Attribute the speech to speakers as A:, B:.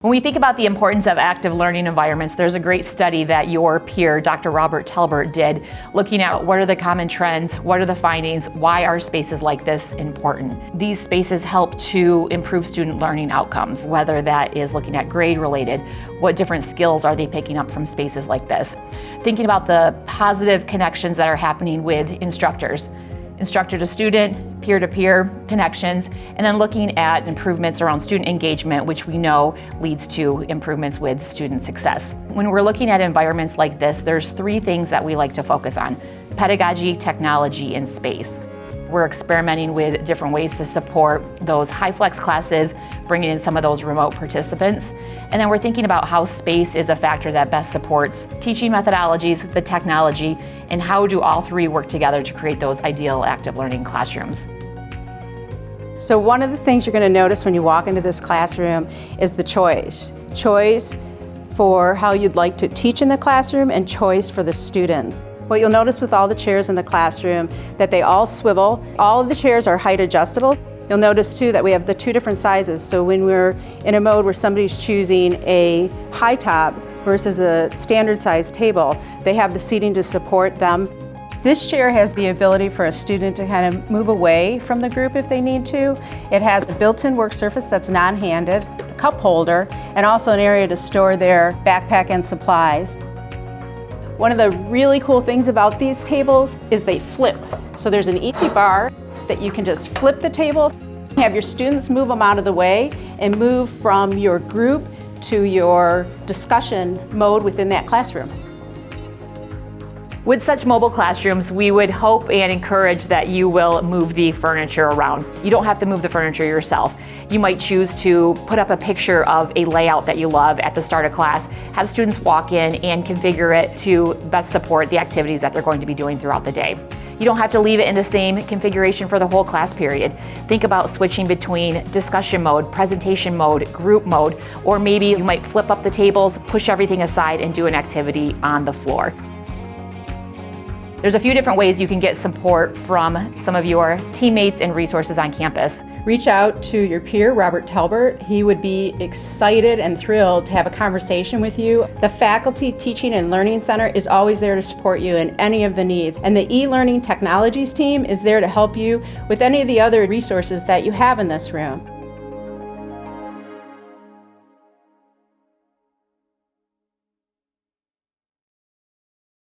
A: When we think about the importance of active learning environments, there's a great study that your peer, Dr. Robert Talbert, did looking at what are the common trends, what are the findings, why are spaces like this important. These spaces help to improve student learning outcomes, whether that is looking at grade related, what different skills are they picking up from spaces like this. Thinking about the positive connections that are happening with instructors, instructor to student, peer-to-peer connections, and then looking at improvements around student engagement, which we know leads to improvements with student success. When we're looking at environments like this, there's three things that we like to focus on: pedagogy, technology, and space. We're experimenting with different ways to support those high flex classes, bringing in some of those remote participants. And then we're thinking about how space is a factor that best supports teaching methodologies, the technology, and how do all three work together to create those ideal active learning classrooms.
B: So one of the things you're going to notice when you walk into this classroom is the choice. Choice for how you'd like to teach in the classroom and choice for the students. What you'll notice with all the chairs in the classroom, that they all swivel. All of the chairs are height adjustable. You'll notice too that we have the two different sizes. So when we're in a mode where somebody's choosing a high top versus a standard size table, they have the seating to support them. This chair has the ability for a student to kind of move away from the group if they need to. It has a built-in work surface that's non-handed, a cup holder, and also an area to store their backpack and supplies. One of the really cool things about these tables is they flip. So there's an easy bar that you can just flip the table, have your students move them out of the way, and move from your group to your discussion mode within that classroom.
A: With such mobile classrooms, we would hope and encourage that you will move the furniture around. You don't have to move the furniture yourself. You might choose to put up a picture of a layout that you love at the start of class, have students walk in and configure it to best support the activities that they're going to be doing throughout the day. You don't have to leave it in the same configuration for the whole class period. Think about switching between discussion mode, presentation mode, group mode, or maybe you might flip up the tables, push everything aside, and do an activity on the floor. There's a few different ways you can get support from some of your teammates and resources on campus.
B: Reach out to your peer, Robert Talbert. He would be excited and thrilled to have a conversation with you. The Faculty Teaching and Learning Center is always there to support you in any of the needs. And the e-learning technologies team is there to help you with any of the other resources that you have in this room.